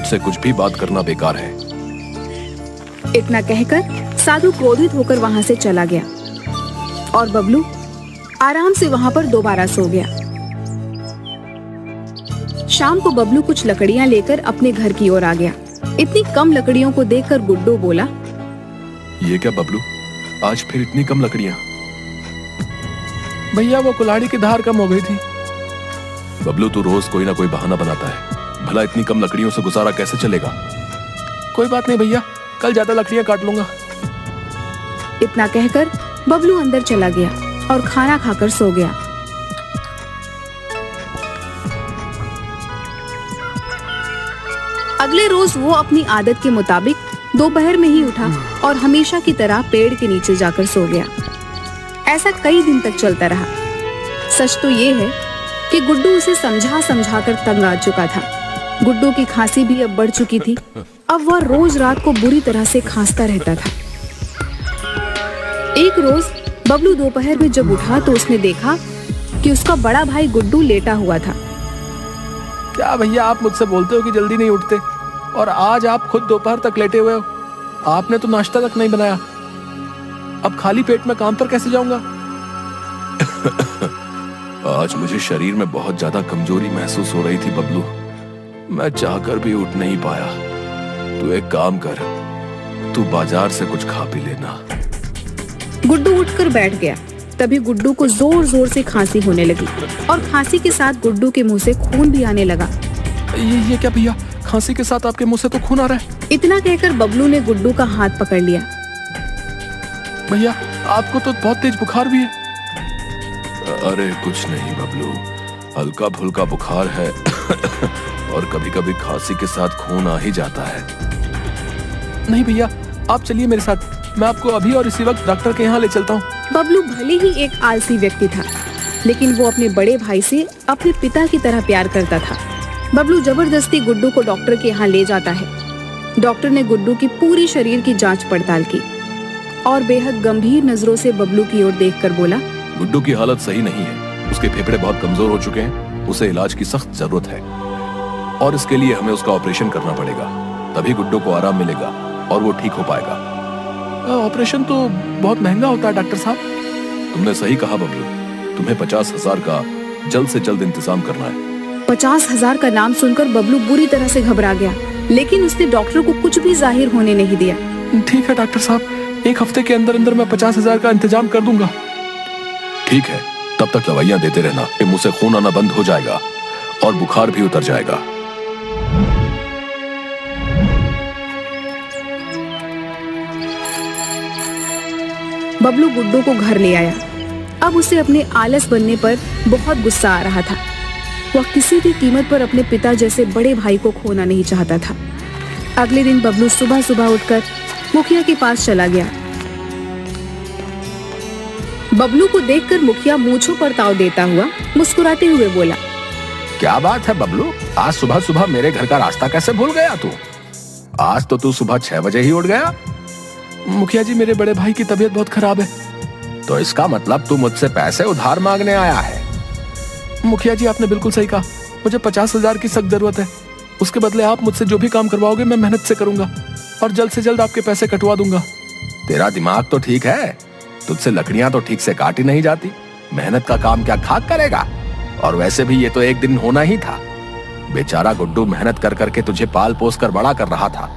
मुझसे कुछ भी बात करना बेकार है। इतना कहकर साधु क्रोधित होकर वहां से चला गया और बबलू आराम से वहां पर दोबारा सो गया। शाम को बबलू कुछ लकड़ियां लेकर अपने घर की ओर आ गया। इतनी कम लकड़ियों को देखकर गुड्डू बोला, ये क्या बबलू, आज फिर इतनी कम लकड़ियां? भैया वो कुल्हाड़ी की धार कम हो गई थी। बबलू तू रोज कोई ना कोई बहाना बनाता है, भला इतनी कम लकड़ियों से गुजारा कैसे चलेगा? कोई बात नहीं भैया, कल ज्यादा लकड़ियां काट लूंगा। इतना कहकर बबलू अंदर चला गया और खाना खाकर सो गया। अगले रोज वो अपनी आदत के मुताबिक दोपहर में ही उठा और हमेशा की तरह पेड़ के नीचे जाकर सो गया। ऐसा कई दिन तक चलता रहा। सच तो ये है कि गुड्डू उसे समझा समझा कर तंग आ चुका था। गुड्डू की खांसी भी अब बढ़ चुकी थी। अब वह रोज रात को बुरी तरह से खांसता रहता था। एक रोज बबलू दोपहर में जब उठा तो उसने देखा कि उसका बड़ा भाई गुड्डू लेटा हुआ था। क्या भैया, आप मुझसे बोलते हो कि जल्दी नहीं उठते और आज आप खुद दोपहर तक लेटे हुए हो। आपने तो नाश्ता तक नहीं बनाया। अब खाली पेट में काम पर कैसे जाऊंगा? आज मुझे शरीर में बहुत ज्यादा कमजोरी महसूस हो रही थी बबलू, मैं चाहकर भी उठ नहीं पाया। तू एक काम कर, तू बाजार से कुछ खा पी लेना। गुड्डू उठकर बैठ गया। तभी गुड्डू को जोर जोर से खांसी होने लगी और खांसी के साथ गुड्डू के मुंह से खून भी आने लगा। ये क्या भैया, खांसी के साथ आपके मुंह से तो खून आ रहा है। इतना कहकर बबलू ने गुड्डू का हाथ पकड़ लिया। भैया आपको तो बहुत तेज बुखार भी है। अरे कुछ नहीं बबलू, हल्का फुल्का बुखार है और कभी कभी खांसी के साथ खून आ ही जाता है। नहीं भैया, आप चलिए मेरे साथ, मैं आपको अभी और इसी वक्त डॉक्टर के यहाँ ले चलता हूँ। बबलू भले ही एक आलसी व्यक्ति था, लेकिन वो अपने बड़े भाई से अपने पिता की तरह प्यार करता था। बबलू जबरदस्ती गुड्डू को डॉक्टर के यहाँ ले जाता है। डॉक्टर ने गुड्डू की पूरी शरीर की जांच पड़ताल की और बेहद गंभीर नजरों से बबलू की ओर देखकर बोला, गुड्डू की हालत सही नहीं है, उसके फेफड़े बहुत कमजोर हो चुके हैं, उसे इलाज की सख्त जरूरत है और इसके लिए हमें उसका ऑपरेशन करना पड़ेगा, तभी गुड्डू को आराम मिलेगा और वो ठीक हो पाएगा। ऑपरेशन तो बहुत महंगा होता है डॉक्टर साहब। तुमने सही कहा बबलू, तुम्हें 50,000 का जल्द से जल्द इंतजाम करना है। 50,000 का नाम सुनकर बबलू बुरी तरह से घबरा गया, लेकिन उसने डॉक्टर को कुछ भी जाहिर होने नहीं दिया। ठीक है डॉक्टर साहब, एक हफ्ते के अंदर अंदर मैं 50,000 का इंतजाम कर दूंगा। ठीक है, तब तक दवाइयां देते रहना, मुंह से खून आना बंद हो जाएगा और बुखार भी उतर जाएगा। बबलू गुड्डू को घर ले आया। अब उसे अपने आलस बनने पर बहुत गुस्सा आ रहा था। वह किसी भी कीमत पर अपने पिता जैसे बड़े भाई को खोना नहीं चाहता था। अगले दिन बबलू सुबह सुबह उठकर मुखिया के पास चला गया। बबलू को देखकर मुखिया मूंछों पर ताव देता हुआ मुस्कुराते हुए बोला, क्या बात है बबलू, आज सुबह सुबह मेरे घर का रास्ता कैसे भूल गया तू? आज तो तू सुबह 6 बजे ही उठ गया। मुखिया जी, मेरे बड़े भाई की तबीयत बहुत खराब है। तो इसका मतलब तू मुझसे पैसे उधार मांगने आया है? मुखिया जी, आपने बिल्कुल सही कहा, मुझे 50,000 की सख्त जरूरत है। उसके बदले आप मुझसे जो भी काम करवाओगे मैं मेहनत से करूंगा और जल्द से जल्द आपके पैसे कटवा दूंगा। तेरा दिमाग तो ठीक है, तुझसे लकड़ियां तो ठीक से काटी नहीं जाती। मेहनत का काम क्या खाक करेगा? और वैसे भी ये तो एक दिन होना ही था। बेचारा गुड्डू मेहनत कर करके तुझे पाल पोस कर बड़ा कर रहा था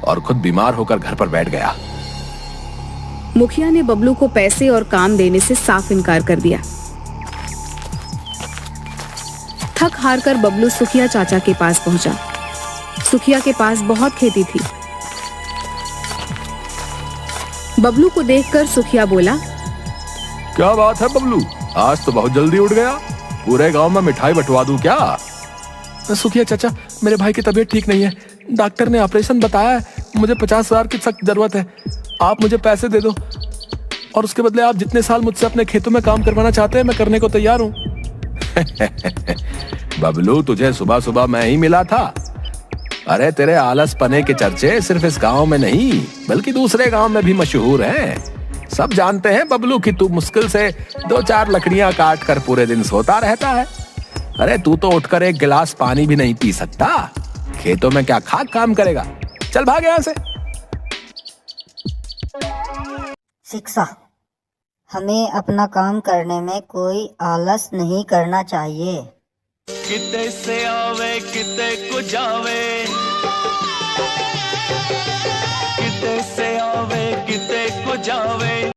और खुद बीमार होकर घर पर बैठ गया। मुखिया ने बबलू को पैसे और काम देने से साफ इनकार कर दिया। थक हार कर बबलू सुखिया चाचा के पास पहुंचा। सुखिया के पास बहुत खेती थी। बबलू को देखकर सुखिया बोला, क्या बात है बबलू, आज तो बहुत जल्दी उठ गया। पूरे गांव में मिठाई बंटवा दूं क्या? सुखिया चाचा, मेरे भाई की तबीयत ठीक नहीं है। डॉक्टर ने ऑपरेशन बताया है, मुझे 50,000 की सख्त जरूरत है। आप मुझे पैसे दे दो और उसके बदले आप जितने साल मुझसे अपने खेतों में काम करवाना चाहते हैं मैं करने को तैयार हूँ। बबलू, तुझे सुबह सुबह मैं ही मिला था। अरे तेरे आलस पने के चर्चे सिर्फ इस गांव में नहीं बल्कि दूसरे गांव में भी मशहूर हैं। सब जानते हैं बबलू कि तू मुश्किल से 2-4 लकड़ियां काट कर पूरे दिन सोता रहता है। अरे तू तो उठकर एक गिलास पानी भी नहीं पी सकता। खेतों में क्या खाक काम करेगा? चल भाग यहाँ से। शिक्षा। हमें अपना काम करने में कोई आलस नहीं करना चाहिए। किते से आवे किते को जावे, किते से आवे किते को जावे।